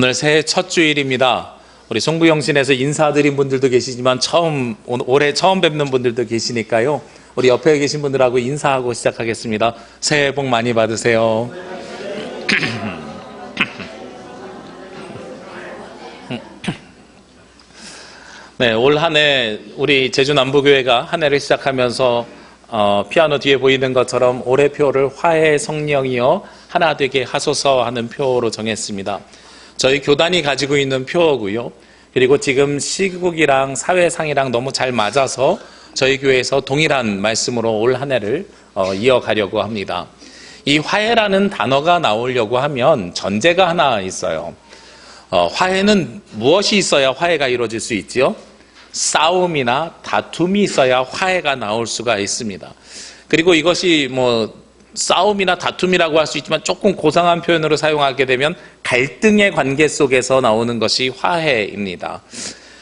오늘 새해 첫 주일입니다. 우리 송부영신에서 인사드린 분들도 계시지만 올해 처음 뵙는 분들도 계시니까요. 우리 옆에 계신 분들하고 인사하고 시작하겠습니다. 새해 복 많이 받으세요. 네, 올 한 해 우리 제주 남부교회가 한 해를 시작하면서 피아노 뒤에 보이는 것처럼 올해 표를 화해 성령이여 하나 되게 하소서 하는 표로 정했습니다. 저희 교단이 가지고 있는 표고요. 그리고 지금 시국이랑 사회상이랑 너무 잘 맞아서 저희 교회에서 동일한 말씀으로 올 한 해를 이어가려고 합니다. 이 화해라는 단어가 나오려고 하면 전제가 하나 있어요. 화해는 무엇이 있어야 화해가 이루어질 수 있지요? 싸움이나 다툼이 있어야 화해가 나올 수가 있습니다. 그리고 이것이 싸움이나 다툼이라고 할 수 있지만 조금 고상한 표현으로 사용하게 되면 갈등의 관계 속에서 나오는 것이 화해입니다.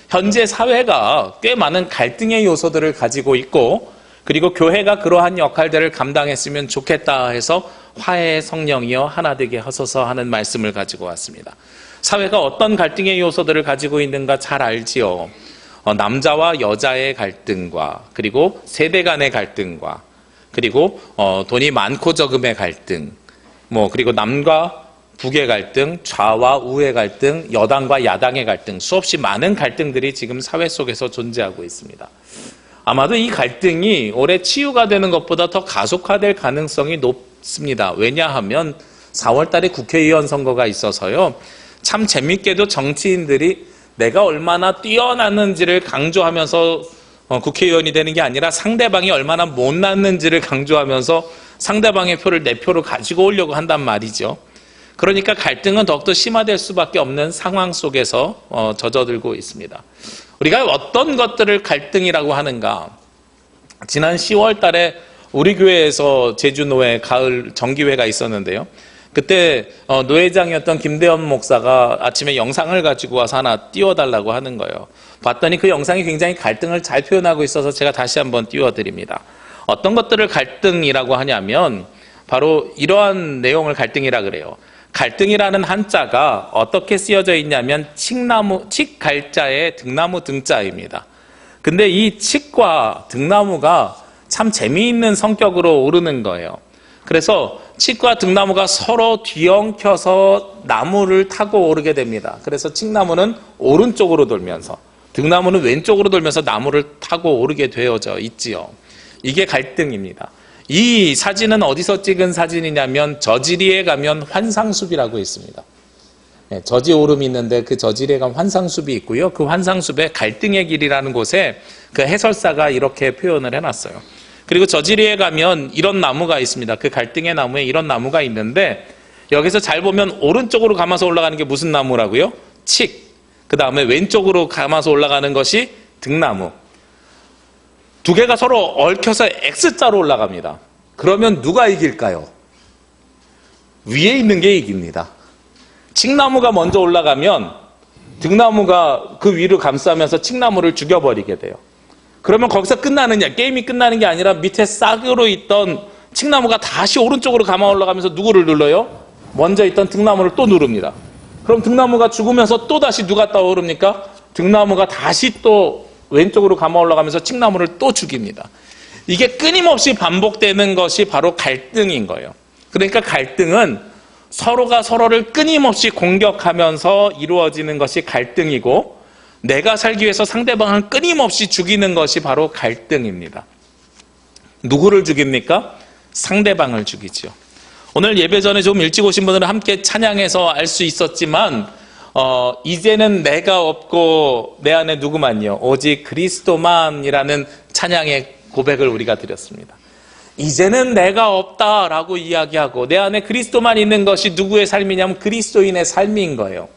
현재 사회가 꽤 많은 갈등의 요소들을 가지고 있고, 그리고 교회가 그러한 역할들을 감당했으면 좋겠다 해서 화해의 성령이여 하나 되게 하소서 하는 말씀을 가지고 왔습니다. 사회가 어떤 갈등의 요소들을 가지고 있는가 잘 알지요. 남자와 여자의 갈등과, 그리고 세대 간의 갈등과, 그리고 돈이 많고 적음의 갈등, 그리고 남과 북의 갈등, 좌와 우의 갈등, 여당과 야당의 갈등, 수없이 많은 갈등들이 지금 사회 속에서 존재하고 있습니다. 아마도 이 갈등이 올해 치유가 되는 것보다 더 가속화될 가능성이 높습니다. 왜냐하면 4월 달에 국회의원 선거가 있어서요. 참 재밌게도 정치인들이 내가 얼마나 뛰어났는지를 강조하면서 국회의원이 되는 게 아니라 상대방이 얼마나 못났는지를 강조하면서 상대방의 표를 내 표로 가지고 오려고 한단 말이죠. 그러니까 갈등은 더욱더 심화될 수밖에 없는 상황 속에서 젖어들고 있습니다. 우리가 어떤 것들을 갈등이라고 하는가? 지난 10월 달에 우리 교회에서 제주노회 가을 정기회가 있었는데요. 그때 노회장이었던 김대현 목사가 아침에 영상을 가지고 와서 하나 띄워달라고 하는 거예요. 봤더니 그 영상이 굉장히 갈등을 잘 표현하고 있어서 제가 다시 한번 띄워드립니다. 어떤 것들을 갈등이라고 하냐면 바로 이러한 내용을 갈등이라 그래요. 갈등이라는 한자가 어떻게 쓰여져 있냐면 칡갈자에 등나무 등자입니다. 근데 이 칡과 등나무가 참 재미있는 성격으로 오르는 거예요. 그래서 칡과 등나무가 서로 뒤엉켜서 나무를 타고 오르게 됩니다. 그래서 칡나무는 오른쪽으로 돌면서 등나무는 왼쪽으로 돌면서 나무를 타고 오르게 되어져 있지요. 이게 갈등입니다. 이 사진은 어디서 찍은 사진이냐면 저지리에 가면 환상숲이라고 있습니다. 네, 저지오름이 있는데 그 저지리에 가면 환상숲이 있고요. 그 환상숲에 갈등의 길이라는 곳에 그 해설사가 이렇게 표현을 해놨어요. 그리고 저지리에 가면 이런 나무가 있습니다. 그 갈등의 나무에 이런 나무가 있는데 여기서 잘 보면 오른쪽으로 감아서 올라가는 게 무슨 나무라고요? 칡. 그 다음에 왼쪽으로 감아서 올라가는 것이 등나무. 두 개가 서로 얽혀서 X자로 올라갑니다. 그러면 누가 이길까요? 위에 있는 게 이깁니다. 칡나무가 먼저 올라가면 등나무가 그 위를 감싸면서 칡나무를 죽여버리게 돼요. 그러면 거기서 게임이 끝나는 게 아니라 밑에 싹으로 있던 칡나무가 다시 오른쪽으로 감아 올라가면서 누구를 눌러요? 먼저 있던 등나무를 또 누릅니다. 그럼 등나무가 죽으면서 또 다시 누가 떠오릅니까? 등나무가 다시 또 왼쪽으로 감아 올라가면서 칡나무를 또 죽입니다. 이게 끊임없이 반복되는 것이 바로 갈등인 거예요. 그러니까 갈등은 서로가 서로를 끊임없이 공격하면서 이루어지는 것이 갈등이고, 내가 살기 위해서 상대방을 끊임없이 죽이는 것이 바로 갈등입니다. 누구를 죽입니까? 상대방을 죽이죠. 오늘 예배 전에 좀 일찍 오신 분들은 함께 찬양해서 알 수 있었지만 이제는 내가 없고 내 안에 누구만요? 오직 그리스도만이라는 찬양의 고백을 우리가 드렸습니다. 이제는 내가 없다라고 이야기하고 내 안에 그리스도만 있는 것이 누구의 삶이냐면 그리스도인의 삶인 거예요.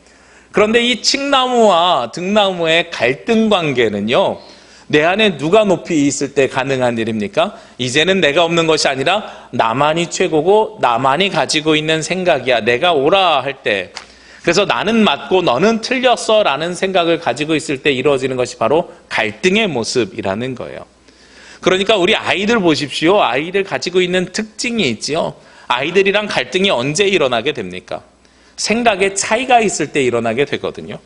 그런데 이 칡나무와 등나무의 갈등 관계는요, 내 안에 누가 높이 있을 때 가능한 일입니까? 이제는 내가 없는 것이 아니라 나만이 최고고 나만이 가지고 있는 생각이야. 내가 오라 할 때. 그래서 나는 맞고 너는 틀렸어 라는 생각을 가지고 있을 때 이루어지는 것이 바로 갈등의 모습이라는 거예요. 그러니까 우리 아이들 보십시오. 아이들 가지고 있는 특징이 있지요. 아이들이랑 갈등이 언제 일어나게 됩니까? 생각의 차이가 있을 때 일어나게 되거든요.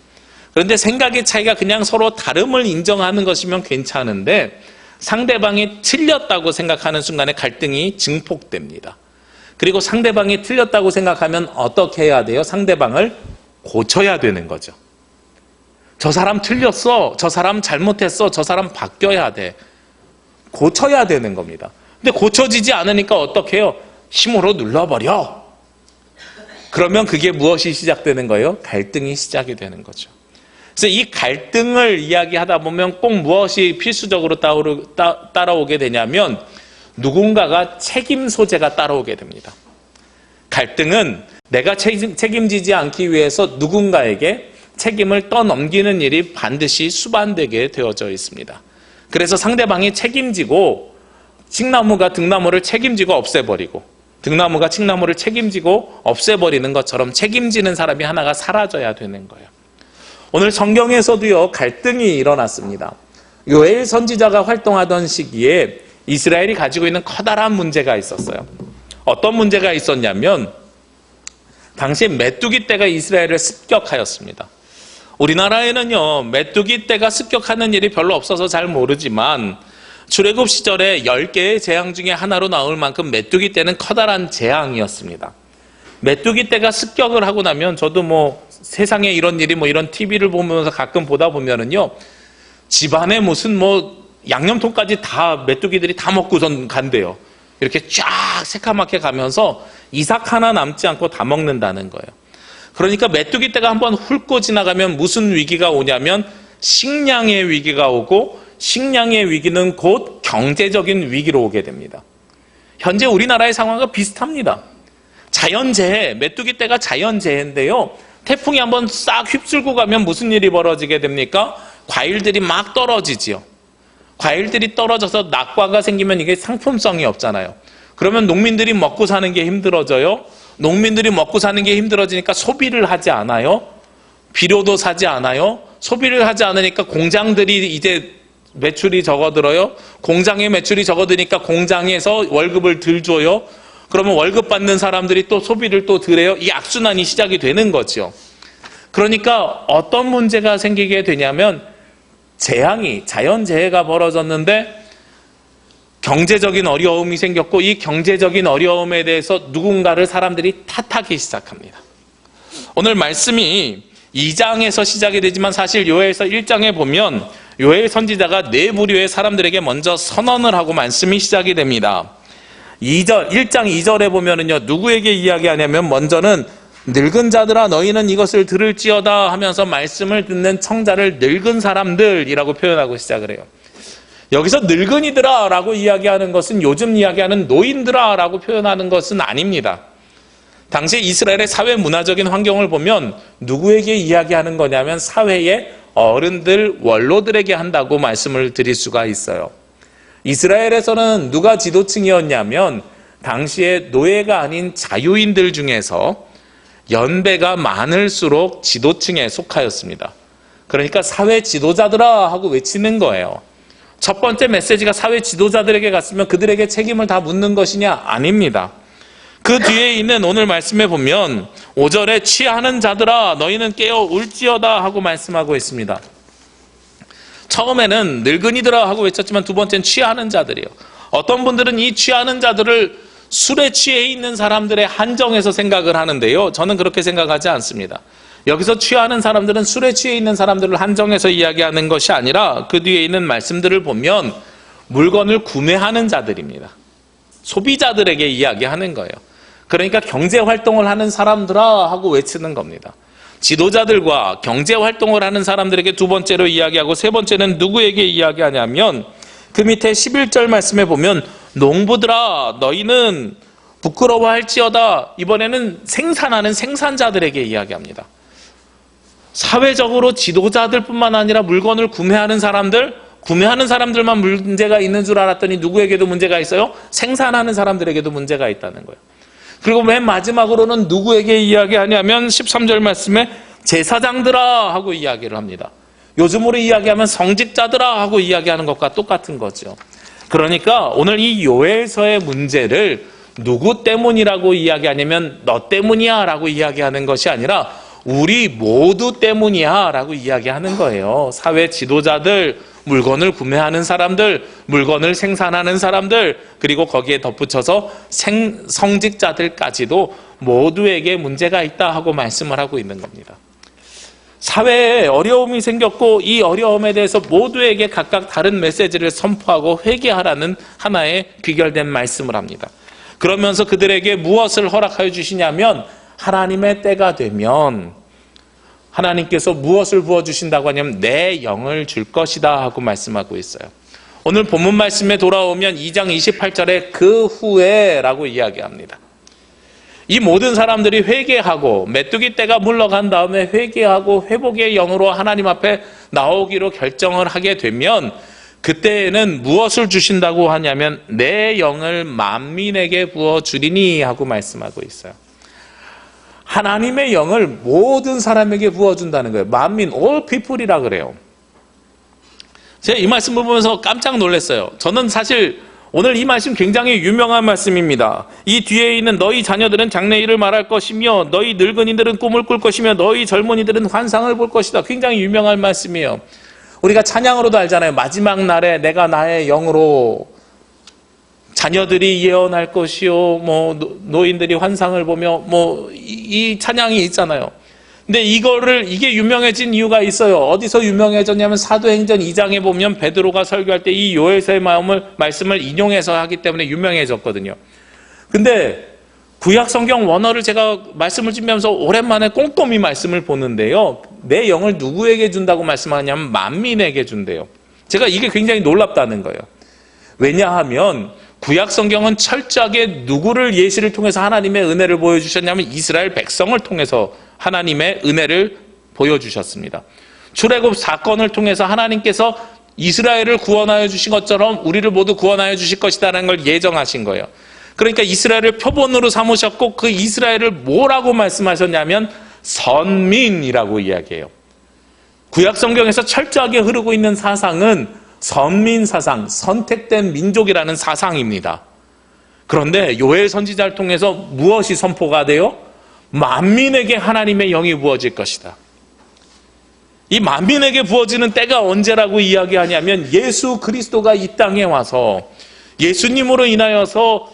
그런데 생각의 차이가 그냥 서로 다름을 인정하는 것이면 괜찮은데 상대방이 틀렸다고 생각하는 순간에 갈등이 증폭됩니다. 그리고 상대방이 틀렸다고 생각하면 어떻게 해야 돼요? 상대방을 고쳐야 되는 거죠. 저 사람 틀렸어. 저 사람 잘못했어. 저 사람 바뀌어야 돼. 고쳐야 되는 겁니다. 근데 고쳐지지 않으니까 어떻게 해요? 힘으로 눌러버려. 그러면 그게 무엇이 시작되는 거예요? 갈등이 시작이 되는 거죠. 그래서 이 갈등을 이야기하다 보면 꼭 무엇이 필수적으로 따라오게 되냐면 누군가가 책임 소재가 따라오게 됩니다. 갈등은 내가 책임지지 않기 위해서 누군가에게 책임을 떠넘기는 일이 반드시 수반되게 되어져 있습니다. 그래서 상대방이 책임지고 칡나무가 등나무를 책임지고 없애버리고 등나무가 칡나무를 책임지고 없애버리는 것처럼 책임지는 사람이 하나가 사라져야 되는 거예요. 오늘 성경에서도요, 갈등이 일어났습니다. 요엘 선지자가 활동하던 시기에 이스라엘이 가지고 있는 커다란 문제가 있었어요. 어떤 문제가 있었냐면 당시 메뚜기 떼가 이스라엘을 습격하였습니다. 우리나라에는요, 메뚜기 떼가 습격하는 일이 별로 없어서 잘 모르지만 출애굽 시절에 10개의 재앙 중에 하나로 나올 만큼 메뚜기 떼는 커다란 재앙이었습니다. 메뚜기 떼가 습격을 하고 나면 저도 세상에 이런 일이 이런 TV를 보면서 가끔 보다 보면은요, 집안에 무슨 양념통까지 다 메뚜기들이 다 먹고선 간대요. 이렇게 쫙 새카맣게 가면서 이삭 하나 남지 않고 다 먹는다는 거예요. 그러니까 메뚜기 떼가 한번 훑고 지나가면 무슨 위기가 오냐면 식량의 위기가 오고 식량의 위기는 곧 경제적인 위기로 오게 됩니다. 현재 우리나라의 상황과 비슷합니다. 자연재해, 메뚜기 떼가 자연재해인데요. 태풍이 한번 싹 휩쓸고 가면 무슨 일이 벌어지게 됩니까? 과일들이 막 떨어지지요. 과일들이 떨어져서 낙과가 생기면 이게 상품성이 없잖아요. 그러면 농민들이 먹고 사는 게 힘들어져요. 농민들이 먹고 사는 게 힘들어지니까 소비를 하지 않아요. 비료도 사지 않아요. 소비를 하지 않으니까 공장들이 이제 매출이 적어들어요. 공장의 매출이 적어드니까 공장에서 월급을 덜 줘요. 그러면 월급 받는 사람들이 또 소비를 또 덜 해요. 이 악순환이 시작이 되는 거죠. 그러니까 어떤 문제가 생기게 되냐면 자연재해가 벌어졌는데 경제적인 어려움이 생겼고 이 경제적인 어려움에 대해서 누군가를 사람들이 탓하기 시작합니다. 오늘 말씀이 2장에서 시작이 되지만 사실 요엘서 1장에 보면 요엘 선지자가 네 부류의 사람들에게 먼저 선언을 하고 말씀이 시작이 됩니다. 1장 2절에 보면은요, 누구에게 이야기하냐면 먼저는 늙은 자들아 너희는 이것을 들을지어다 하면서 말씀을 듣는 청자를 늙은 사람들이라고 표현하고 시작을 해요. 여기서 늙은이들아 라고 이야기하는 것은 요즘 이야기하는 노인들아 라고 표현하는 것은 아닙니다. 당시 이스라엘의 사회 문화적인 환경을 보면 누구에게 이야기하는 거냐면 사회의 어른들, 원로들에게 한다고 말씀을 드릴 수가 있어요. 이스라엘에서는 누가 지도층이었냐면 당시에 노예가 아닌 자유인들 중에서 연배가 많을수록 지도층에 속하였습니다. 그러니까 사회 지도자들아 하고 외치는 거예요. 첫 번째 메시지가 사회 지도자들에게 갔으면 그들에게 책임을 다 묻는 것이냐? 아닙니다. 그 뒤에 있는 오늘 말씀에 보면 5절에 취하는 자들아 너희는 깨어 울지어다 하고 말씀하고 있습니다. 처음에는 늙은이들아 하고 외쳤지만 두 번째는 취하는 자들이에요. 어떤 분들은 이 취하는 자들을 술에 취해 있는 사람들의 한정에서 생각을 하는데요. 저는 그렇게 생각하지 않습니다. 여기서 취하는 사람들은 술에 취해 있는 사람들을 한정해서 이야기하는 것이 아니라 그 뒤에 있는 말씀들을 보면 물건을 구매하는 자들입니다. 소비자들에게 이야기하는 거예요. 그러니까 경제활동을 하는 사람들아 하고 외치는 겁니다. 지도자들과 경제활동을 하는 사람들에게 두 번째로 이야기하고 세 번째는 누구에게 이야기하냐면 그 밑에 11절 말씀에 보면 농부들아 너희는 부끄러워할지어다. 이번에는 생산하는 생산자들에게 이야기합니다. 사회적으로 지도자들뿐만 아니라 물건을 구매하는 사람들만 문제가 있는 줄 알았더니 누구에게도 문제가 있어요? 생산하는 사람들에게도 문제가 있다는 거예요. 그리고 맨 마지막으로는 누구에게 이야기하냐면 13절 말씀에 제사장들아 하고 이야기를 합니다. 요즘으로 이야기하면 성직자들아 하고 이야기하는 것과 똑같은 거죠. 그러니까 오늘 이 요엘서의 문제를 누구 때문이라고 이야기하냐면 너 때문이야 라고 이야기하는 것이 아니라 우리 모두 때문이야 라고 이야기하는 거예요. 사회 지도자들, 물건을 구매하는 사람들, 물건을 생산하는 사람들, 그리고 거기에 덧붙여서 성직자들까지도 모두에게 문제가 있다 하고 말씀을 하고 있는 겁니다. 사회에 어려움이 생겼고 이 어려움에 대해서 모두에게 각각 다른 메시지를 선포하고 회개하라는 하나의 귀결된 말씀을 합니다. 그러면서 그들에게 무엇을 허락하여 주시냐면 하나님의 때가 되면 하나님께서 무엇을 부어주신다고 하냐면 내 영을 줄 것이다 하고 말씀하고 있어요. 오늘 본문 말씀에 돌아오면 2장 28절에 그 후에 라고 이야기합니다. 이 모든 사람들이 회개하고 메뚜기 떼가 물러간 다음에 회개하고 회복의 영으로 하나님 앞에 나오기로 결정을 하게 되면 그때에는 무엇을 주신다고 하냐면 내 영을 만민에게 부어주리니 하고 말씀하고 있어요. 하나님의 영을 모든 사람에게 부어준다는 거예요. 만민, all people이라 그래요. 제가 이 말씀을 보면서 깜짝 놀랐어요. 저는 사실 오늘 이 말씀 굉장히 유명한 말씀입니다. 이 뒤에 있는 너희 자녀들은 장래일을 말할 것이며 너희 늙은이들은 꿈을 꿀 것이며 너희 젊은이들은 환상을 볼 것이다. 굉장히 유명한 말씀이에요. 우리가 찬양으로도 알잖아요. 마지막 날에 내가 나의 영으로 자녀들이 예언할 것이요, 노인들이 환상을 보며, 이 찬양이 있잖아요. 근데 이게 유명해진 이유가 있어요. 어디서 유명해졌냐면 사도행전 2장에 보면 베드로가 설교할 때 이 요엘서의 말씀을 인용해서 하기 때문에 유명해졌거든요. 근데 구약 성경 원어를 제가 말씀을 준비하면서 오랜만에 꼼꼼히 말씀을 보는데요. 내 영을 누구에게 준다고 말씀하냐면 만민에게 준대요. 제가 이게 굉장히 놀랍다는 거예요. 왜냐하면 구약 성경은 철저하게 누구를 예시를 통해서 하나님의 은혜를 보여주셨냐면 이스라엘 백성을 통해서 하나님의 은혜를 보여주셨습니다. 출애굽 사건을 통해서 하나님께서 이스라엘을 구원하여 주신 것처럼 우리를 모두 구원하여 주실 것이다라는 걸 예정하신 거예요. 그러니까 이스라엘을 표본으로 삼으셨고 그 이스라엘을 뭐라고 말씀하셨냐면 선민이라고 이야기해요. 구약 성경에서 철저하게 흐르고 있는 사상은 선민 사상, 선택된 민족이라는 사상입니다. 그런데 요엘 선지자를 통해서 무엇이 선포가 돼요? 만민에게 하나님의 영이 부어질 것이다. 이 만민에게 부어지는 때가 언제라고 이야기하냐면 예수 그리스도가 이 땅에 와서 예수님으로 인하여서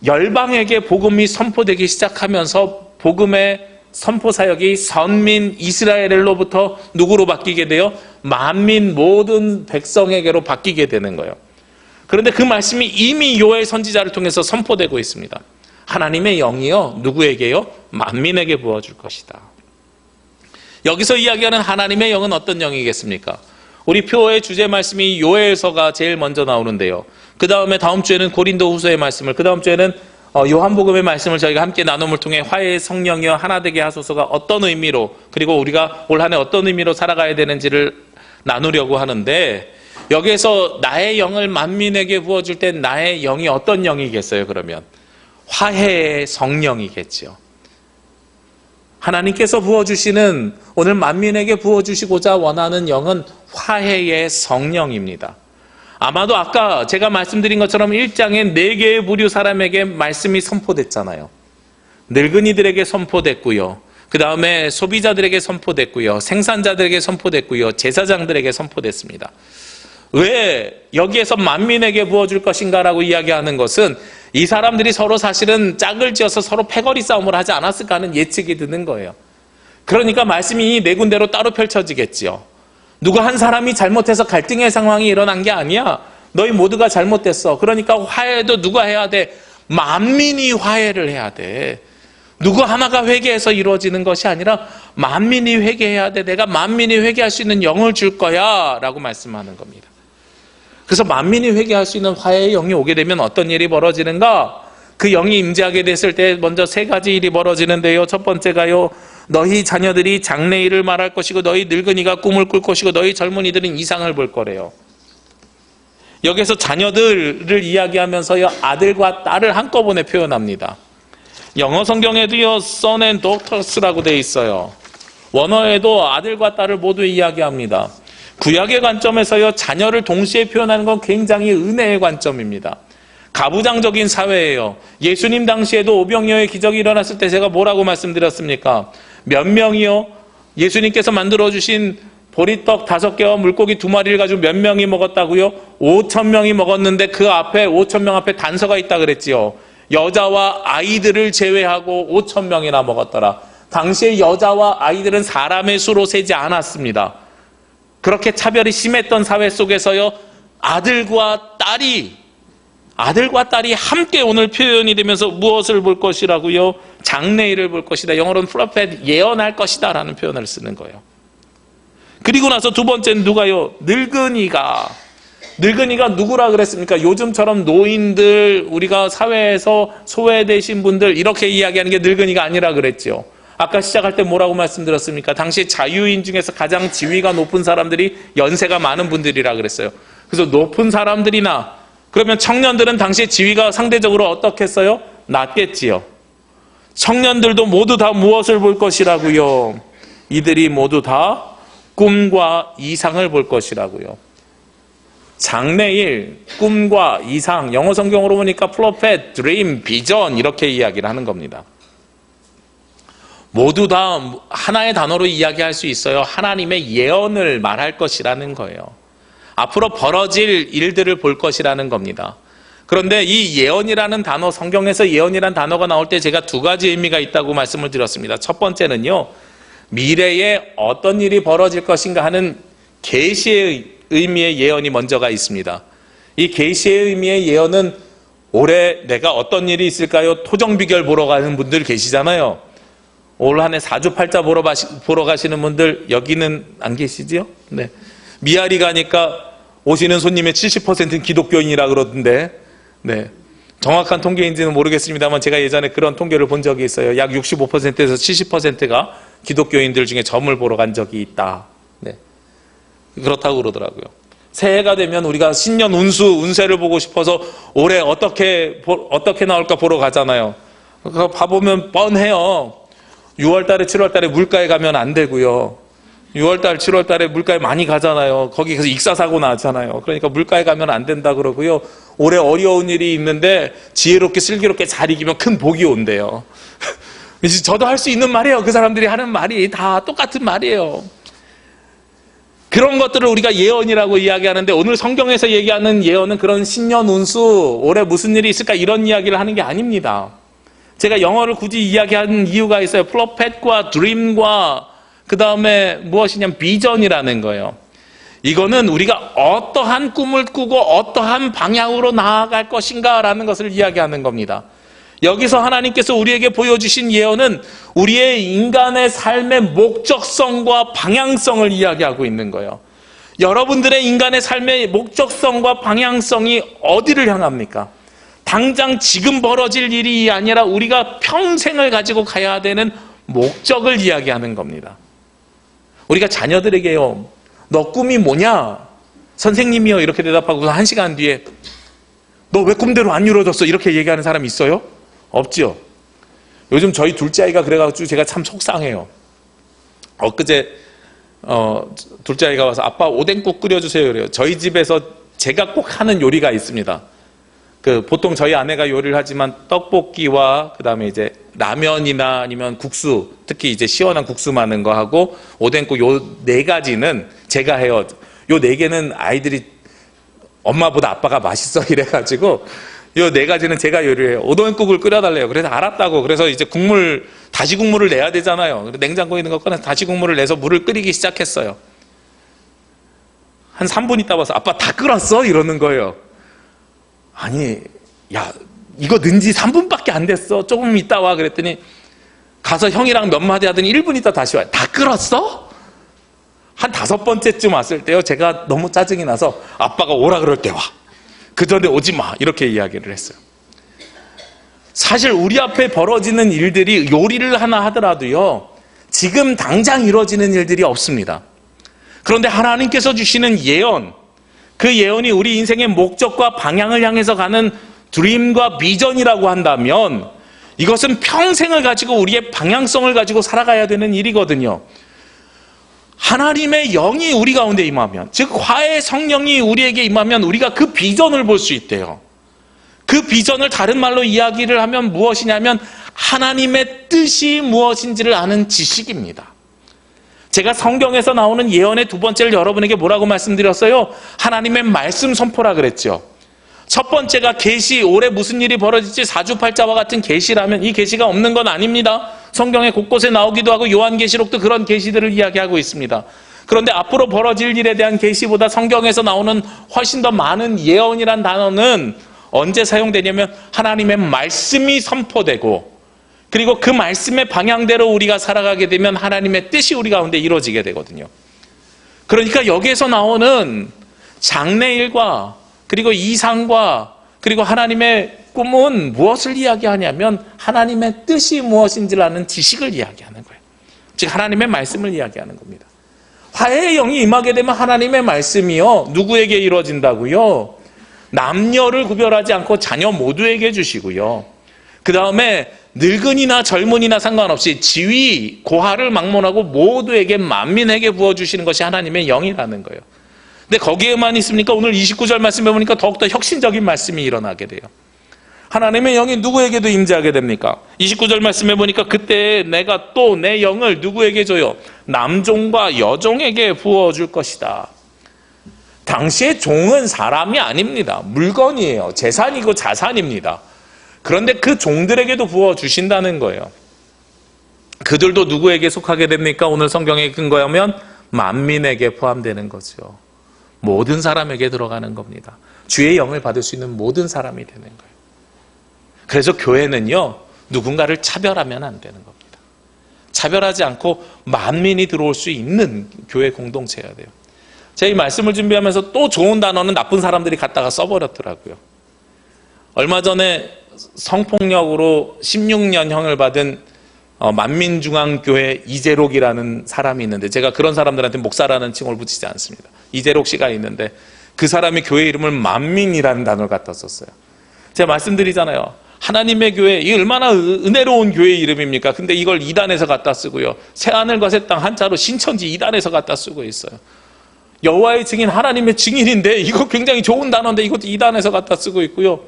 열방에게 복음이 선포되기 시작하면서 복음의 선포 사역이 선민 이스라엘로부터 누구로 바뀌게 돼요? 만민 모든 백성에게로 바뀌게 되는 거예요. 그런데 그 말씀이 이미 요엘 선지자를 통해서 선포되고 있습니다. 하나님의 영이요 누구에게요? 만민에게 부어줄 것이다. 여기서 이야기하는 하나님의 영은 어떤 영이겠습니까? 우리 표어의 주제 말씀이 요엘서가 제일 먼저 나오는데요. 그 다음에 다음 주에는 고린도후서의 말씀을, 그 다음 주에는 요한복음의 말씀을 저희가 함께 나눔을 통해 화해의 성령이여 하나 되게 하소서가 어떤 의미로, 그리고 우리가 올 한 해 어떤 의미로 살아가야 되는지를 나누려고 하는데, 여기에서 나의 영을 만민에게 부어줄 때 나의 영이 어떤 영이겠어요? 그러면 화해의 성령이겠죠. 하나님께서 부어주시는, 오늘 만민에게 부어주시고자 원하는 영은 화해의 성령입니다. 아마도 아까 제가 말씀드린 것처럼 1장에 4개의 부류 사람에게 말씀이 선포됐잖아요. 늙은이들에게 선포됐고요. 그 다음에 소비자들에게 선포됐고요. 생산자들에게 선포됐고요. 제사장들에게 선포됐습니다. 왜 여기에서 만민에게 부어줄 것인가라고 이야기하는 것은 이 사람들이 서로 사실은 짝을 지어서 서로 패거리 싸움을 하지 않았을까 하는 예측이 드는 거예요. 그러니까 말씀이 네 군데로 따로 펼쳐지겠지요. 누구 한 사람이 잘못해서 갈등의 상황이 일어난 게 아니야. 너희 모두가 잘못됐어. 그러니까 화해도 누가 해야 돼? 만민이 화해를 해야 돼. 누구 하나가 회개해서 이루어지는 것이 아니라 만민이 회개해야 돼. 내가 만민이 회개할 수 있는 영을 줄 거야 라고 말씀하는 겁니다. 그래서 만민이 회개할 수 있는 화해의 영이 오게 되면 어떤 일이 벌어지는가? 그 영이 임재하게 됐을 때 먼저 3가지 일이 벌어지는데요. 첫 번째가요, 너희 자녀들이 장래일을 말할 것이고 너희 늙은이가 꿈을 꿀 것이고 너희 젊은이들은 이상을 볼 거래요. 여기서 자녀들을 이야기하면서요, 아들과 딸을 한꺼번에 표현합니다. 영어 성경에도요, son and daughters라고 되어 있어요. 원어에도 아들과 딸을 모두 이야기합니다. 구약의 관점에서요, 자녀를 동시에 표현하는 건 굉장히 은혜의 관점입니다. 가부장적인 사회예요. 예수님 당시에도 오병이어의 기적이 일어났을 때 제가 뭐라고 말씀드렸습니까? 몇 명이요? 예수님께서 만들어주신 보리떡 5개와 물고기 2마리를 가지고 몇 명이 먹었다고요? 5,000명이 먹었는데 그 앞에 5,000명 앞에 단서가 있다 그랬지요. 여자와 아이들을 제외하고 5,000명이나 먹었더라. 당시에 여자와 아이들은 사람의 수로 세지 않았습니다. 그렇게 차별이 심했던 사회 속에서요, 아들과 딸이 함께 오늘 표현이 되면서 무엇을 볼 것이라고요? 장래일을 볼 것이다. 영어로는 프로페트, 예언할 것이다 라는 표현을 쓰는 거예요. 그리고 나서 두 번째는 누가요? 늙은이가 누구라 그랬습니까? 요즘처럼 노인들, 우리가 사회에서 소외되신 분들 이렇게 이야기하는 게 늙은이가 아니라 그랬죠. 아까 시작할 때 뭐라고 말씀드렸습니까? 당시 자유인 중에서 가장 지위가 높은 사람들이 연세가 많은 분들이라 그랬어요. 그래서 높은 사람들이나, 그러면 청년들은 당시 지위가 상대적으로 어떻겠어요? 낮겠지요. 청년들도 모두 다 무엇을 볼 것이라고요? 이들이 모두 다 꿈과 이상을 볼 것이라고요. 장래일, 꿈과 이상, 영어 성경으로 보니까 프로페트, 드림, 비전 이렇게 이야기를 하는 겁니다. 모두 다 하나의 단어로 이야기할 수 있어요. 하나님의 예언을 말할 것이라는 거예요. 앞으로 벌어질 일들을 볼 것이라는 겁니다. 그런데 이 예언이라는 단어, 성경에서 예언이라는 단어가 나올 때 제가 두 가지 의미가 있다고 말씀을 드렸습니다. 첫 번째는요, 미래에 어떤 일이 벌어질 것인가 하는 계시의 의미의 예언이 먼저가 있습니다. 이 계시의 의미의 예언은 올해 내가 어떤 일이 있을까요? 토정비결 보러 가는 분들 계시잖아요. 올 한 해 사주팔자 보러 가시는 분들 여기는 안 계시지요? 네. 미아리 가니까 오시는 손님의 70%는 기독교인이라 그러던데, 네. 정확한 통계인지는 모르겠습니다만 제가 예전에 그런 통계를 본 적이 있어요. 약 65%에서 70%가 기독교인들 중에 점을 보러 간 적이 있다. 네. 그렇다고 그러더라고요. 새해가 되면 우리가 신년 운세를 보고 싶어서 올해 어떻게 나올까 보러 가잖아요. 그거 봐보면 뻔해요. 6월달에 7월달에 물가에 가면 안 되고요. 6월달 7월달에 물가에 많이 가잖아요. 거기 가서 익사사고 나잖아요. 그러니까 물가에 가면 안 된다 그러고요. 올해 어려운 일이 있는데 지혜롭게 슬기롭게 잘 이기면 큰 복이 온대요. 저도 할 수 있는 말이에요. 그 사람들이 하는 말이 다 똑같은 말이에요. 그런 것들을 우리가 예언이라고 이야기하는데, 오늘 성경에서 얘기하는 예언은 그런 신년 운수, 올해 무슨 일이 있을까 이런 이야기를 하는 게 아닙니다. 제가 영어를 굳이 이야기하는 이유가 있어요. 프로펫과 드림과 그 다음에 무엇이냐면 비전이라는 거예요. 이거는 우리가 어떠한 꿈을 꾸고 어떠한 방향으로 나아갈 것인가라는 것을 이야기하는 겁니다. 여기서 하나님께서 우리에게 보여주신 예언은 우리의 인간의 삶의 목적성과 방향성을 이야기하고 있는 거예요. 여러분들의 인간의 삶의 목적성과 방향성이 어디를 향합니까? 당장 지금 벌어질 일이 아니라 우리가 평생을 가지고 가야 되는 목적을 이야기하는 겁니다. 우리가 자녀들에게요, 너 꿈이 뭐냐? 선생님이요, 이렇게 대답하고 1시간 뒤에 너 왜 꿈대로 안 이루어졌어? 이렇게 얘기하는 사람 있어요? 없죠. 요즘 저희 둘째 아이가 그래가지고 제가 참 속상해요. 엊그제 둘째 아이가 와서 아빠 오뎅국 끓여주세요 그래요. 저희 집에서 제가 꼭 하는 요리가 있습니다. 보통 저희 아내가 요리를 하지만 떡볶이와 그 다음에 이제 라면이나 아니면 국수, 특히 이제 시원한 국수 많은 거 하고 오뎅국, 요 4가지는 제가 해요. 요 4개는 아이들이 엄마보다 아빠가 맛있어 이래가지고 요 4가지는 제가 요리를 해요. 오뎅국을 끓여달래요. 그래서 알았다고. 그래서 이제 다시 국물을 내야 되잖아요. 냉장고에 있는 거 꺼내서 다시 국물을 내서 물을 끓이기 시작했어요. 한 3분 있다 와서 아빠 다 끓었어? 이러는 거예요. 아니, 야, 이거 넣은 지 3분밖에 안 됐어. 조금 있다 와. 그랬더니 가서 형이랑 몇 마디 하더니 1분 있다 다시 와요. 다 끓었어? 한 5번째쯤 왔을 때요, 제가 너무 짜증이 나서 아빠가 오라 그럴 때 와. 그 전에 오지 마. 이렇게 이야기를 했어요. 사실 우리 앞에 벌어지는 일들이 요리를 하나 하더라도요, 지금 당장 이루어지는 일들이 없습니다. 그런데 하나님께서 주시는 예언, 그 예언이 우리 인생의 목적과 방향을 향해서 가는 드림과 비전이라고 한다면 이것은 평생을 가지고 우리의 방향성을 가지고 살아가야 되는 일이거든요. 하나님의 영이 우리 가운데 임하면, 즉 화의 성령이 우리에게 임하면 우리가 그 비전을 볼 수 있대요. 그 그 비전을 다른 말로 이야기를 하면 무엇이냐면 하나님의 뜻이 무엇인지를 아는 지식입니다. 제가 성경에서 나오는 예언의 두 번째를 여러분에게 뭐라고 말씀드렸어요? 하나님의 말씀 선포라 그랬죠. 첫 번째가 계시, 올해 무슨 일이 벌어질지 사주팔자와 같은 계시라면 이 계시가 없는 건 아닙니다. 성경에 곳곳에 나오기도 하고 요한계시록도 그런 계시들을 이야기하고 있습니다. 그런데 앞으로 벌어질 일에 대한 계시보다 성경에서 나오는 훨씬 더 많은 예언이란 단어는 언제 사용되냐면 하나님의 말씀이 선포되고, 그리고 그 말씀의 방향대로 우리가 살아가게 되면 하나님의 뜻이 우리 가운데 이루어지게 되거든요. 그러니까 여기에서 나오는 장래일과 그리고 이상과 그리고 하나님의 꿈은 무엇을 이야기하냐면 하나님의 뜻이 무엇인지를 아는 지식을 이야기하는 거예요. 즉 하나님의 말씀을 이야기하는 겁니다. 화해의 영이 임하게 되면 하나님의 말씀이요, 누구에게 이루어진다고요? 남녀를 구별하지 않고 자녀 모두에게 주시고요. 그 다음에 늙은이나 젊은이나 상관없이 지위, 고하를 막론하고 모두에게 만민에게 부어주시는 것이 하나님의 영이라는 거예요. 근데 거기에만 있습니까? 오늘 29절 말씀해 보니까 더욱더 혁신적인 말씀이 일어나게 돼요. 하나님의 영이 누구에게도 임재하게 됩니까? 29절 말씀해 보니까 그때 내가 또 내 영을 누구에게 줘요? 남종과 여종에게 부어줄 것이다. 당시의 종은 사람이 아닙니다. 물건이에요. 재산이고 자산입니다. 그런데 그 종들에게도 부어주신다는 거예요. 그들도 누구에게 속하게 됩니까? 오늘 성경에 근거하면 만민에게 포함되는 거죠. 모든 사람에게 들어가는 겁니다. 주의 영을 받을 수 있는 모든 사람이 되는 거예요. 그래서 교회는요, 누군가를 차별하면 안 되는 겁니다. 차별하지 않고 만민이 들어올 수 있는 교회 공동체여야 돼요. 제가 이 말씀을 준비하면서 또 좋은 단어는 나쁜 사람들이 갖다가 써버렸더라고요. 얼마 전에 성폭력으로 16년형을 받은 만민중앙교회 이재록이라는 사람이 있는데, 제가 그런 사람들한테 목사라는 칭호를 붙이지 않습니다. 이재록 씨가 있는데 그 사람이 교회 이름을 만민이라는 단어를 갖다 썼어요. 제가 말씀드리잖아요. 하나님의 교회, 이 얼마나 은혜로운 교회 이름입니까? 근데 이걸 2단에서 갖다 쓰고요. 새하늘과 새 땅 한자로 신천지 2단에서 갖다 쓰고 있어요. 여호와의 증인, 하나님의 증인인데 이거 굉장히 좋은 단어인데 이것도 2단에서 갖다 쓰고 있고요.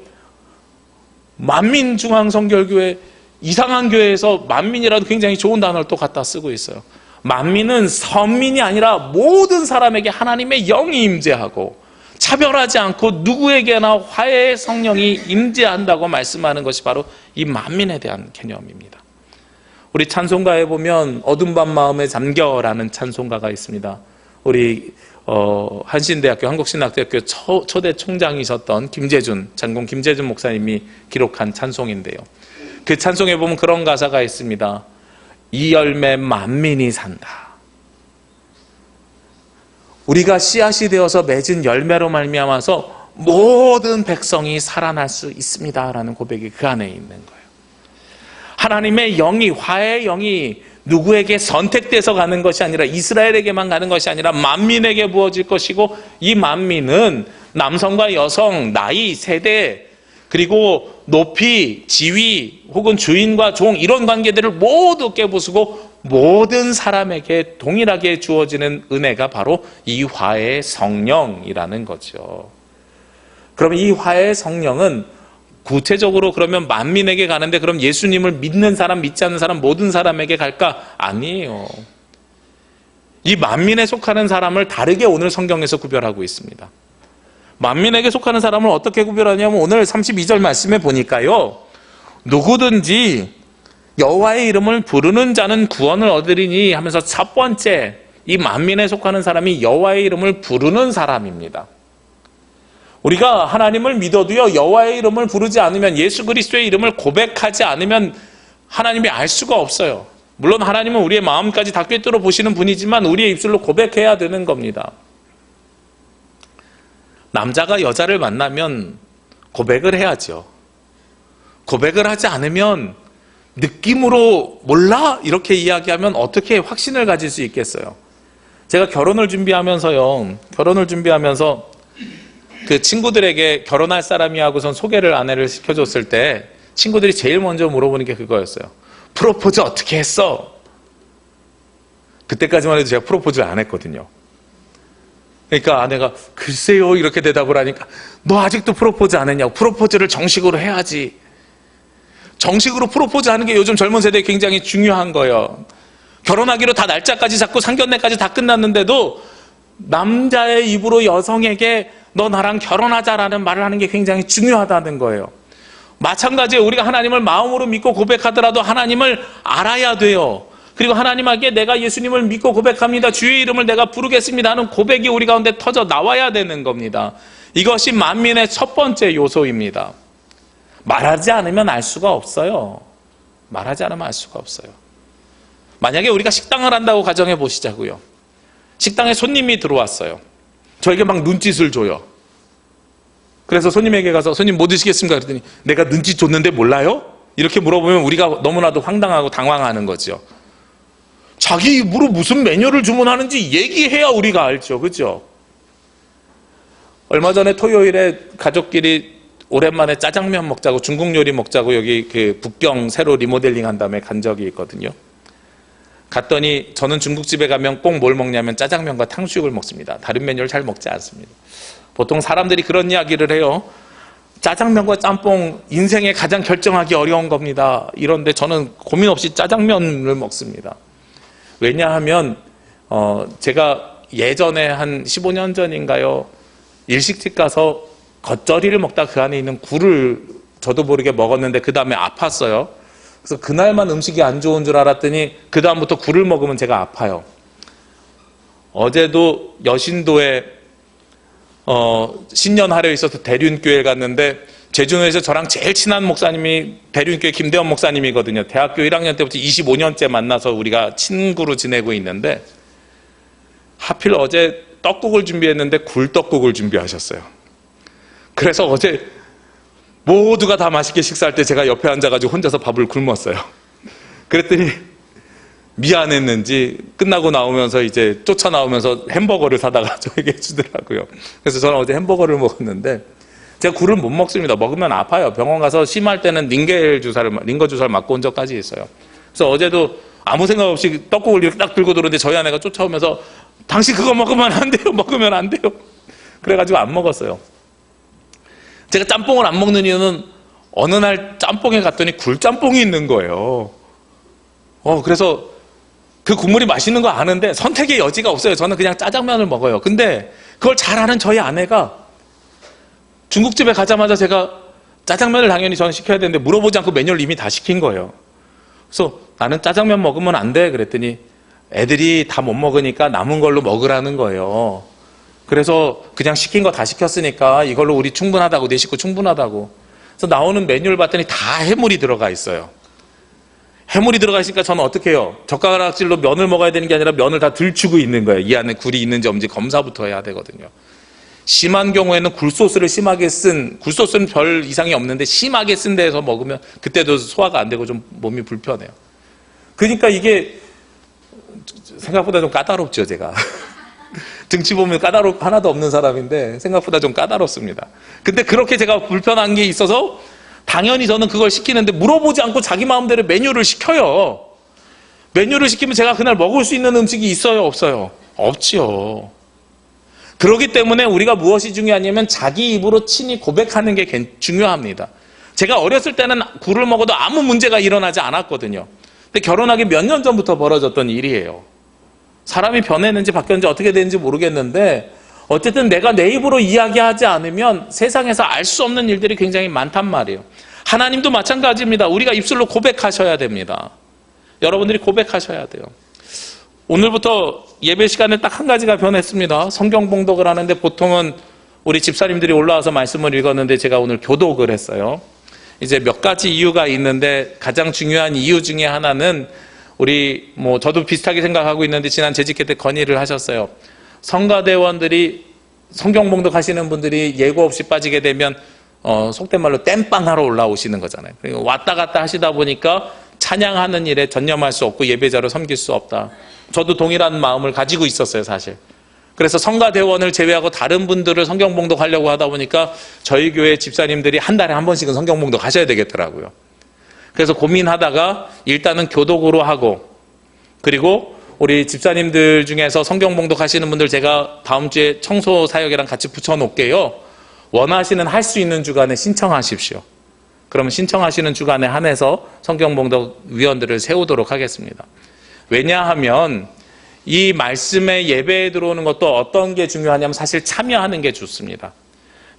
만민중앙성결교회, 이상한 교회에서 만민이라도 굉장히 좋은 단어를 또 갖다 쓰고 있어요. 만민은 선민이 아니라 모든 사람에게 하나님의 영이 임재하고 차별하지 않고 누구에게나 화해의 성령이 임재한다고 말씀하는 것이 바로 이 만민에 대한 개념입니다. 우리 찬송가에 보면 어둠 밤 마음에 잠겨라는 찬송가가 있습니다. 우리 한신대학교 한국신학대학교 초대 총장이셨던 장군 김재준 목사님이 기록한 찬송인데요. 그 찬송에 보면 그런 가사가 있습니다. 이 열매 만민이 산다. 우리가 씨앗이 되어서 맺은 열매로 말미암아서 모든 백성이 살아날 수 있습니다 라는 고백이 그 안에 있는 거예요. 하나님의 영이, 화해의 영이 누구에게 선택돼서 가는 것이 아니라 이스라엘에게만 가는 것이 아니라 만민에게 부어질 것이고, 이 만민은 남성과 여성, 나이, 세대, 그리고 높이, 지위 혹은 주인과 종, 이런 관계들을 모두 깨부수고 모든 사람에게 동일하게 주어지는 은혜가 바로 이 화해의 성령이라는 거죠. 그럼 이 화해의 성령은 구체적으로 그러면 만민에게 가는데, 그럼 예수님을 믿는 사람, 믿지 않는 사람, 모든 사람에게 갈까? 아니에요. 이 만민에 속하는 사람을 다르게 오늘 성경에서 구별하고 있습니다. 만민에게 속하는 사람을 어떻게 구별하냐면 오늘 32절 말씀에 보니까요, 누구든지 여호와의 이름을 부르는 자는 구원을 얻으리니 하면서 첫 번째, 이 만민에 속하는 사람이 여호와의 이름을 부르는 사람입니다. 우리가 하나님을 믿어도요, 여호와의 이름을 부르지 않으면, 예수 그리스도의 이름을 고백하지 않으면 하나님이 알 수가 없어요. 물론 하나님은 우리의 마음까지 다 꿰뚫어 보시는 분이지만 우리의 입술로 고백해야 되는 겁니다. 남자가 여자를 만나면 고백을 해야죠. 고백을 하지 않으면 느낌으로 몰라? 이렇게 이야기하면 어떻게 확신을 가질 수 있겠어요? 제가 결혼을 준비하면서 그 친구들에게 결혼할 사람이 하고선 소개를 아내를 시켜줬을 때 친구들이 제일 먼저 물어보는 게 그거였어요. 프로포즈 어떻게 했어? 그때까지만 해도 제가 프로포즈를 안 했거든요. 그러니까 아내가 글쎄요 이렇게 대답을 하니까 너 아직도 프로포즈 안 했냐고. 프로포즈를 정식으로 해야지. 정식으로 프로포즈 하는 게 요즘 젊은 세대에 굉장히 중요한 거예요. 결혼하기로 다 날짜까지 잡고 상견례까지 다 끝났는데도 남자의 입으로 여성에게 너 나랑 결혼하자라는 말을 하는 게 굉장히 중요하다는 거예요. 마찬가지로 우리가 하나님을 마음으로 믿고 고백하더라도 하나님을 알아야 돼요. 그리고 하나님에게 내가 예수님을 믿고 고백합니다. 주의 이름을 내가 부르겠습니다 하는 고백이 우리 가운데 터져 나와야 되는 겁니다. 이것이 만민의 첫 번째 요소입니다. 말하지 않으면 알 수가 없어요. 말하지 않으면 알 수가 없어요. 만약에 우리가 식당을 한다고 가정해 보시자고요. 식당에 손님이 들어왔어요. 저에게 막 눈짓을 줘요. 그래서 손님에게 가서 손님 뭐 드시겠습니까? 그랬더니 내가 눈짓 줬는데 몰라요? 이렇게 물어보면 우리가 너무나도 황당하고 당황하는 거죠. 자기 입으로 무슨 메뉴를 주문하는지 얘기해야 우리가 알죠. 그렇죠? 얼마 전에 토요일에 가족끼리 오랜만에 짜장면 먹자고 중국 요리 먹자고 여기 그 북경 새로 리모델링 한 다음에 간 적이 있거든요. 갔더니 저는 중국집에 가면 꼭 뭘 먹냐면 짜장면과 탕수육을 먹습니다. 다른 메뉴를 잘 먹지 않습니다. 보통 사람들이 그런 이야기를 해요. 짜장면과 짬뽕 인생에 가장 결정하기 어려운 겁니다. 이런데 저는 고민 없이 짜장면을 먹습니다. 왜냐하면 제가 예전에 한 15년 전인가요? 일식집 가서 겉절이를 먹다 그 안에 있는 굴을 저도 모르게 먹었는데 그 다음에 아팠어요. 그래서 그날만 음식이 안 좋은 줄 알았더니 그 다음부터 굴을 먹으면 제가 아파요. 어제도 여신도에 신년하려 있어서 대륜교회에 갔는데 제주도에서 저랑 제일 친한 목사님이 대륜교회 김대원 목사님이거든요. 대학교 1학년 때부터 25년째 만나서 우리가 친구로 지내고 있는데 하필 어제 떡국을 준비했는데 굴떡국을 준비하셨어요. 그래서 어제 모두가 다 맛있게 식사할 때 제가 옆에 앉아가지고 혼자서 밥을 굶었어요. 그랬더니 미안했는지 끝나고 나오면서 이제 쫓아나오면서 햄버거를 사다가 저에게 주더라고요. 그래서 저는 어제 햄버거를 먹었는데 제가 굴을 못 먹습니다. 먹으면 아파요. 병원 가서 심할 때는 링거 주사를 맞고 온 적까지 있어요. 그래서 어제도 아무 생각 없이 떡국을 이렇게 딱 들고 들어오는데 저희 아내가 쫓아오면서 당신 그거 먹으면 안 돼요. 먹으면 안 돼요. 그래가지고 안 먹었어요. 제가 짬뽕을 안 먹는 이유는 어느 날 짬뽕에 갔더니 굴짬뽕이 있는 거예요. 그래서 그 국물이 맛있는 거 아는데 선택의 여지가 없어요. 저는 그냥 짜장면을 먹어요. 근데 그걸 잘 아는 저희 아내가 중국집에 가자마자 제가 짜장면을 당연히 저는 시켜야 되는데 물어보지 않고 메뉴를 이미 다 시킨 거예요. 그래서 나는 짜장면 먹으면 안 돼. 그랬더니 애들이 다 못 먹으니까 남은 걸로 먹으라는 거예요. 그래서 그냥 시킨 거 다 시켰으니까 이걸로 우리 충분하다고, 내 식구 충분하다고. 그래서 나오는 메뉴를 봤더니 다 해물이 들어가 있어요. 해물이 들어가 있으니까 저는 어떻게 해요? 젓가락질로 면을 먹어야 되는 게 아니라 면을 다 들추고 있는 거예요. 이 안에 굴이 있는지 없는지 검사부터 해야 되거든요. 심한 경우에는 굴소스를 심하게 굴소스는 별 이상이 없는데 심하게 쓴 데에서 먹으면 그때도 소화가 안 되고 좀 몸이 불편해요. 그러니까 이게 생각보다 좀 까다롭죠, 제가. 등치 보면 하나도 없는 사람인데 생각보다 좀 까다롭습니다. 근데 그렇게 제가 불편한 게 있어서 당연히 저는 그걸 시키는데 물어보지 않고 자기 마음대로 메뉴를 시켜요. 메뉴를 시키면 제가 그날 먹을 수 있는 음식이 있어요, 없어요? 없지요. 그렇기 때문에 우리가 무엇이 중요하냐면 자기 입으로 친히 고백하는 게 중요합니다. 제가 어렸을 때는 굴을 먹어도 아무 문제가 일어나지 않았거든요. 근데 결혼하기 몇 년 전부터 벌어졌던 일이에요. 사람이 변했는지 바뀌었는지 어떻게 되는지 모르겠는데 어쨌든 내가 내 입으로 이야기하지 않으면 세상에서 알 수 없는 일들이 굉장히 많단 말이에요. 하나님도 마찬가지입니다. 우리가 입술로 고백하셔야 됩니다. 여러분들이 고백하셔야 돼요. 오늘부터 예배 시간에 딱 한 가지가 변했습니다. 성경 봉독을 하는데 보통은 우리 집사님들이 올라와서 말씀을 읽었는데 제가 오늘 교독을 했어요. 이제 몇 가지 이유가 있는데 가장 중요한 이유 중에 하나는 우리 저도 비슷하게 생각하고 있는데 지난 재직회 때 건의를 하셨어요. 성가대원들이 성경 봉독하시는 분들이 예고 없이 빠지게 되면 속된 말로 땜빵하러 올라오시는 거잖아요. 그리고 왔다 갔다 하시다 보니까 찬양하는 일에 전념할 수 없고 예배자로 섬길 수 없다. 저도 동일한 마음을 가지고 있었어요, 사실. 그래서 성가대원을 제외하고 다른 분들을 성경 봉독하려고 하다 보니까 저희 교회 집사님들이 한 달에 한 번씩은 성경 봉독 하셔야 되겠더라고요. 그래서 고민하다가 일단은 교독으로 하고 그리고 우리 집사님들 중에서 성경 봉독하시는 분들 제가 다음 주에 청소 사역이랑 같이 붙여놓을게요. 원하시는 할 수 있는 주간에 신청하십시오. 그러면 신청하시는 주간에 한해서 성경 봉독 위원들을 세우도록 하겠습니다. 왜냐하면 이 말씀에 예배에 들어오는 것도 어떤 게 중요하냐면 사실 참여하는 게 좋습니다.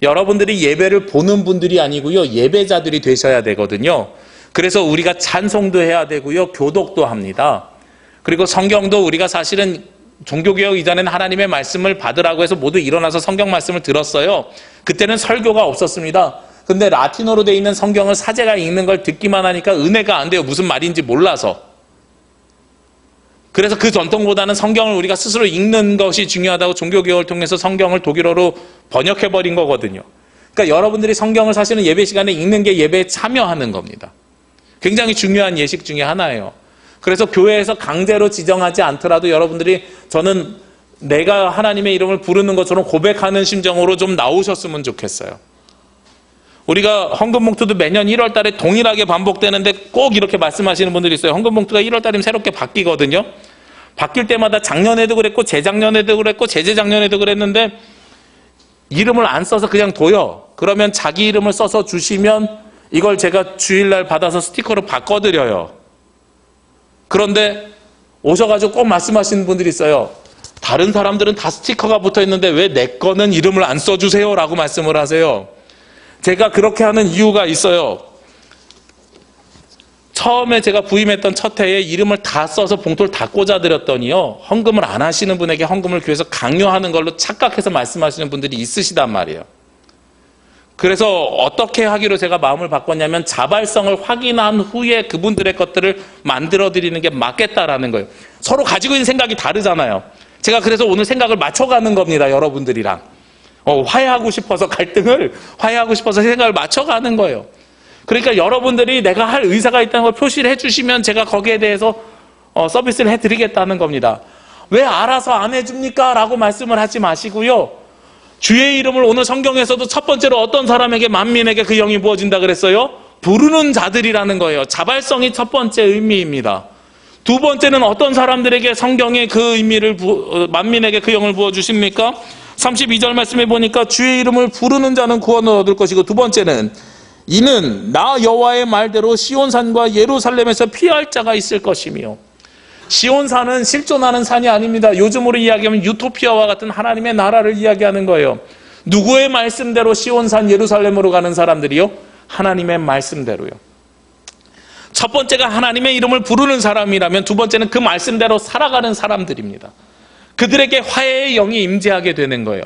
여러분들이 예배를 보는 분들이 아니고요, 예배자들이 되셔야 되거든요. 그래서 우리가 찬송도 해야 되고요, 교독도 합니다. 그리고 성경도 우리가 사실은 종교개혁 이전에는 하나님의 말씀을 받으라고 해서 모두 일어나서 성경 말씀을 들었어요. 그때는 설교가 없었습니다. 근데 라틴어로 돼 있는 성경을 사제가 읽는 걸 듣기만 하니까 은혜가 안 돼요. 무슨 말인지 몰라서. 그래서 그 전통보다는 성경을 우리가 스스로 읽는 것이 중요하다고 종교개혁을 통해서 성경을 독일어로 번역해버린 거거든요. 그러니까 여러분들이 성경을 사실은 예배 시간에 읽는 게 예배에 참여하는 겁니다. 굉장히 중요한 예식 중에 하나예요. 그래서 교회에서 강제로 지정하지 않더라도 여러분들이 저는 내가 하나님의 이름을 부르는 것처럼 고백하는 심정으로 좀 나오셨으면 좋겠어요. 우리가 헌금 봉투도 매년 1월 달에 동일하게 반복되는데 꼭 이렇게 말씀하시는 분들이 있어요. 헌금 봉투가 1월 달이면 새롭게 바뀌거든요. 바뀔 때마다 작년에도 그랬고 재작년에도 그랬고 재재작년에도 그랬는데 이름을 안 써서 그냥 둬요. 그러면 자기 이름을 써서 주시면 이걸 제가 주일날 받아서 스티커로 바꿔드려요. 그런데 오셔가지고 꼭 말씀하시는 분들이 있어요. 다른 사람들은 다 스티커가 붙어있는데 왜 내 거는 이름을 안 써주세요? 라고 말씀을 하세요. 제가 그렇게 하는 이유가 있어요. 처음에 제가 부임했던 첫 해에 이름을 다 써서 봉투를 다 꽂아드렸더니요, 헌금을 안 하시는 분에게 헌금을 교회에서 강요하는 걸로 착각해서 말씀하시는 분들이 있으시단 말이에요. 그래서 어떻게 하기로 제가 마음을 바꿨냐면 자발성을 확인한 후에 그분들의 것들을 만들어드리는 게 맞겠다라는 거예요. 서로 가지고 있는 생각이 다르잖아요. 제가 그래서 오늘 생각을 맞춰가는 겁니다. 여러분들이랑. 화해하고 싶어서 갈등을 화해하고 싶어서 생각을 맞춰가는 거예요. 그러니까 여러분들이 내가 할 의사가 있다는 걸 표시를 해주시면 제가 거기에 대해서 서비스를 해드리겠다는 겁니다. 왜 알아서 안 해줍니까? 라고 말씀을 하지 마시고요. 주의 이름을 오늘 성경에서도 첫 번째로 어떤 사람에게 만민에게 그 영이 부어진다 그랬어요? 부르는 자들이라는 거예요. 자발성이 첫 번째 의미입니다. 두 번째는 어떤 사람들에게 성경의 그 의미를 만민에게 그 영을 부어주십니까? 32절 말씀해 보니까 주의 이름을 부르는 자는 구원을 얻을 것이고, 두 번째는 이는 나 여호와의 말대로 시온산과 예루살렘에서 피할 자가 있을 것이며, 시온산은 실존하는 산이 아닙니다. 요즘으로 이야기하면 유토피아와 같은 하나님의 나라를 이야기하는 거예요. 누구의 말씀대로 시온산 예루살렘으로 가는 사람들이요? 하나님의 말씀대로요. 첫 번째가 하나님의 이름을 부르는 사람이라면 두 번째는 그 말씀대로 살아가는 사람들입니다. 그들에게 화해의 영이 임재하게 되는 거예요.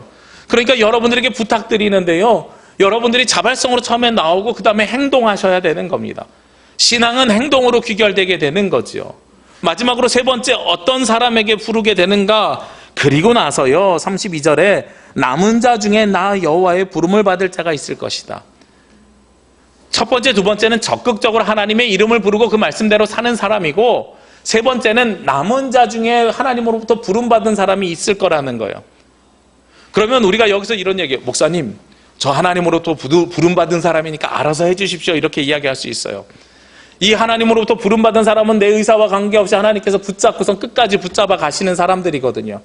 그러니까 여러분들에게 부탁드리는데요, 여러분들이 자발성으로 처음에 나오고 그 다음에 행동하셔야 되는 겁니다. 신앙은 행동으로 귀결되게 되는 거죠. 마지막으로 세 번째, 어떤 사람에게 부르게 되는가? 그리고 나서요, 32절에 남은 자 중에 나 여호와의 부름을 받을 자가 있을 것이다. 첫 번째, 두 번째는 적극적으로 하나님의 이름을 부르고 그 말씀대로 사는 사람이고, 세 번째는 남은 자 중에 하나님으로부터 부름받은 사람이 있을 거라는 거예요. 그러면 우리가 여기서 이런 얘기해요. 목사님, 저 하나님으로부터 부름받은 사람이니까 알아서 해주십시오. 이렇게 이야기할 수 있어요. 이 하나님으로부터 부름받은 사람은 내 의사와 관계없이 하나님께서 붙잡고선 끝까지 붙잡아 가시는 사람들이거든요.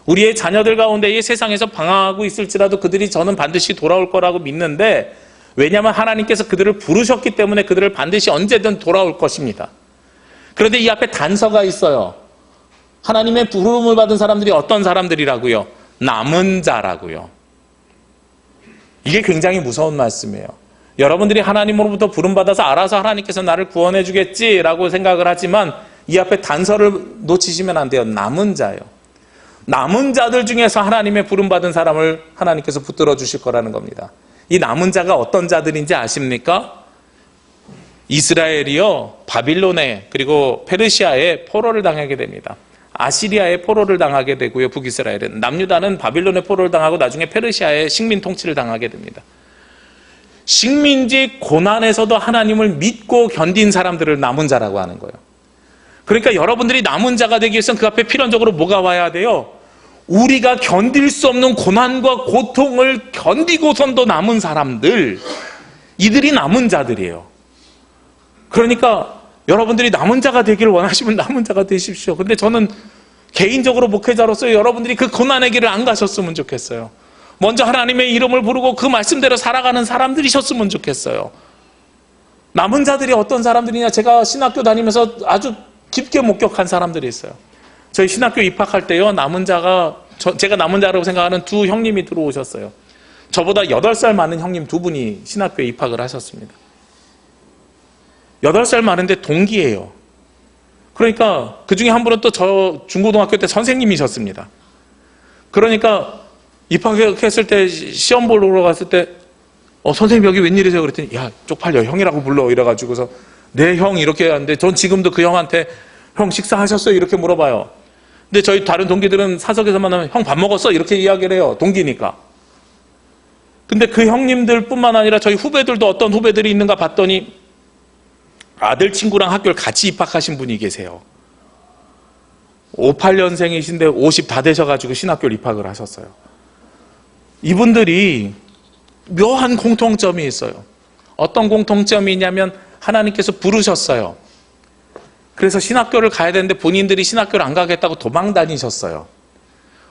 우리의 자녀들 가운데 이 세상에서 방황하고 있을지라도 그들이 저는 반드시 돌아올 거라고 믿는데, 왜냐하면 하나님께서 그들을 부르셨기 때문에 그들을 반드시 언제든 돌아올 것입니다. 그런데 이 앞에 단서가 있어요. 하나님의 부름을 받은 사람들이 어떤 사람들이라고요? 남은 자라고요. 이게 굉장히 무서운 말씀이에요. 여러분들이 하나님으로부터 부름받아서 알아서 하나님께서 나를 구원해 주겠지라고 생각을 하지만 이 앞에 단서를 놓치시면 안 돼요. 남은 자예요. 남은 자들 중에서 하나님의 부름받은 사람을 하나님께서 붙들어 주실 거라는 겁니다. 이 남은 자가 어떤 자들인지 아십니까? 이스라엘이요, 바빌론에 그리고 페르시아에 포로를 당하게 됩니다. 아시리아에 포로를 당하게 되고요. 북이스라엘은, 남유다는 바빌론에 포로를 당하고 나중에 페르시아에 식민 통치를 당하게 됩니다. 식민지 고난에서도 하나님을 믿고 견딘 사람들을 남은 자라고 하는 거예요. 그러니까 여러분들이 남은 자가 되기 위해서는 그 앞에 필연적으로 뭐가 와야 돼요? 우리가 견딜 수 없는 고난과 고통을 견디고선도 남은 사람들, 이들이 남은 자들이에요. 그러니까 여러분들이 남은 자가 되기를 원하시면 남은 자가 되십시오. 근데 저는 개인적으로 목회자로서 여러분들이 그 고난의 길을 안 가셨으면 좋겠어요. 먼저 하나님의 이름을 부르고 그 말씀대로 살아가는 사람들이셨으면 좋겠어요. 남은 자들이 어떤 사람들이냐, 제가 신학교 다니면서 아주 깊게 목격한 사람들이 있어요. 저희 신학교 입학할 때요, 제가 남은 자라고 생각하는 두 형님이 들어오셨어요. 저보다 8살 많은 형님 두 분이 신학교에 입학을 하셨습니다. 8살 많은데 동기예요. 그러니까 그 중에 한 분은 또 저 중고등학교 때 선생님이셨습니다. 그러니까 입학했을 때 시험 보러 갔을 때 선생님 여기 웬일이세요? 그랬더니 야, 쪽팔려, 형이라고 불러. 이래가지고서 네, 형 이렇게 하는데 전 지금도 그 형한테 형 식사하셨어요? 이렇게 물어봐요. 근데 저희 다른 동기들은 사석에서 만나면 형 밥 먹었어? 이렇게 이야기를 해요. 동기니까. 근데 그 형님들 뿐만 아니라 저희 후배들도 어떤 후배들이 있는가 봤더니 아들 친구랑 학교를 같이 입학하신 분이 계세요. 58년생이신데 50 다 되셔가지고 신학교를 입학을 하셨어요. 이분들이 묘한 공통점이 있어요. 어떤 공통점이 있냐면 하나님께서 부르셨어요. 그래서 신학교를 가야 되는데 본인들이 신학교를 안 가겠다고 도망 다니셨어요.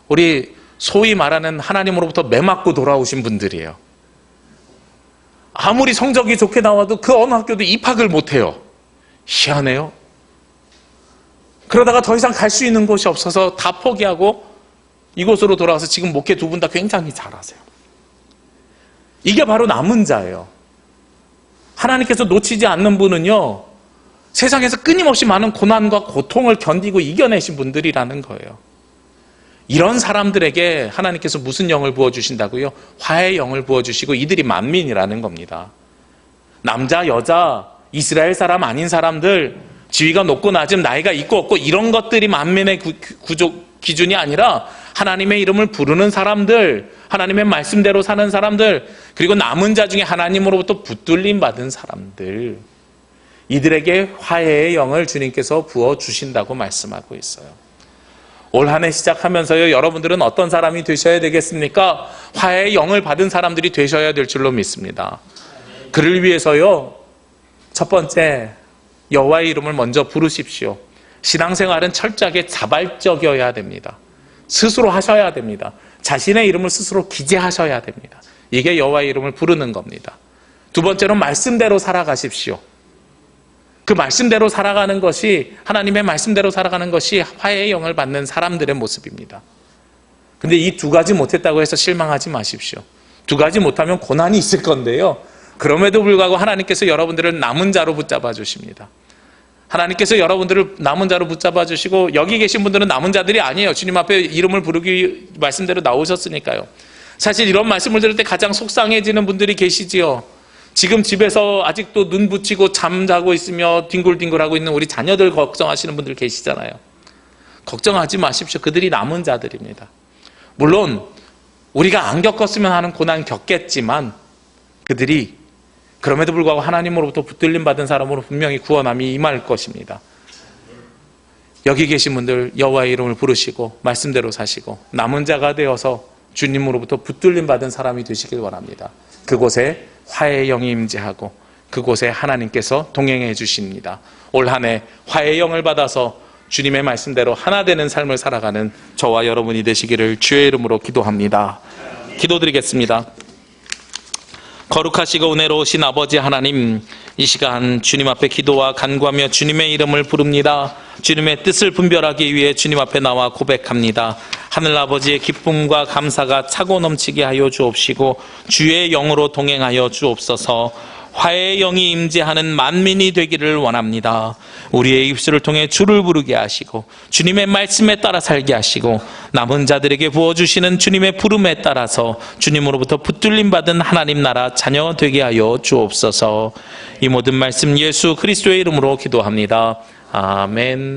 우리 소위 말하는 하나님으로부터 매 맞고 돌아오신 분들이에요. 아무리 성적이 좋게 나와도 그 어느 학교도 입학을 못해요. 희한해요. 그러다가 더 이상 갈 수 있는 곳이 없어서 다 포기하고 이곳으로 돌아와서 지금 목회 두 분 다 굉장히 잘하세요. 이게 바로 남은 자예요. 하나님께서 놓치지 않는 분은요, 세상에서 끊임없이 많은 고난과 고통을 견디고 이겨내신 분들이라는 거예요. 이런 사람들에게 하나님께서 무슨 영을 부어주신다고요? 화해의 영을 부어주시고 이들이 만민이라는 겁니다. 남자, 여자, 이스라엘 사람 아닌 사람들, 지위가 높고 낮음, 나이가 있고 없고 이런 것들이 만민의 기준이 아니라 하나님의 이름을 부르는 사람들, 하나님의 말씀대로 사는 사람들, 그리고 남은 자 중에 하나님으로부터 붙들림 받은 사람들, 이들에게 화해의 영을 주님께서 부어주신다고 말씀하고 있어요. 올 한 해 시작하면서요, 여러분들은 어떤 사람이 되셔야 되겠습니까? 화해의 영을 받은 사람들이 되셔야 될 줄로 믿습니다. 그를 위해서요, 첫 번째, 여호와의 이름을 먼저 부르십시오. 신앙생활은 철저하게 자발적이어야 됩니다. 스스로 하셔야 됩니다. 자신의 이름을 스스로 기재하셔야 됩니다. 이게 여호와의 이름을 부르는 겁니다. 두 번째로 말씀대로 살아가십시오. 그 말씀대로 살아가는 것이, 하나님의 말씀대로 살아가는 것이 화해의 영을 받는 사람들의 모습입니다. 근데 이 두 가지 못했다고 해서 실망하지 마십시오. 두 가지 못하면 고난이 있을 건데요, 그럼에도 불구하고 하나님께서 여러분들을 남은 자로 붙잡아 주십니다. 하나님께서 여러분들을 남은 자로 붙잡아 주시고, 여기 계신 분들은 남은 자들이 아니에요. 주님 앞에 이름을 부르기 말씀대로 나오셨으니까요. 사실 이런 말씀을 들을 때 가장 속상해지는 분들이 계시지요. 지금 집에서 아직도 눈 붙이고 잠자고 있으며 뒹굴뒹굴하고 있는 우리 자녀들 걱정하시는 분들 계시잖아요. 걱정하지 마십시오. 그들이 남은 자들입니다. 물론 우리가 안 겪었으면 하는 고난 겪겠지만 그들이 그럼에도 불구하고 하나님으로부터 붙들림 받은 사람으로 분명히 구원함이 임할 것입니다. 여기 계신 분들 여호와의 이름을 부르시고 말씀대로 사시고 남은 자가 되어서 주님으로부터 붙들림 받은 사람이 되시길 원합니다. 그곳에 화해의 영이 임재하고 그곳에 하나님께서 동행해 주십니다. 올 한 해 화해의 영을 받아서 주님의 말씀대로 하나 되는 삶을 살아가는 저와 여러분이 되시기를 주의 이름으로 기도합니다. 기도드리겠습니다. 거룩하시고 은혜로우신 아버지 하나님, 이 시간 주님 앞에 기도와 간구하며 주님의 이름을 부릅니다. 주님의 뜻을 분별하기 위해 주님 앞에 나와 고백합니다. 하늘 아버지의 기쁨과 감사가 차고 넘치게 하여 주옵시고 주의 영으로 동행하여 주옵소서. 화해의 영이 임재하는 만민이 되기를 원합니다. 우리의 입술을 통해 주를 부르게 하시고 주님의 말씀에 따라 살게 하시고 남은 자들에게 부어주시는 주님의 부름에 따라서 주님으로부터 붙들림 받은 하나님 나라 자녀 되게 하여 주옵소서. 이 모든 말씀 예수 그리스도의 이름으로 기도합니다. 아멘.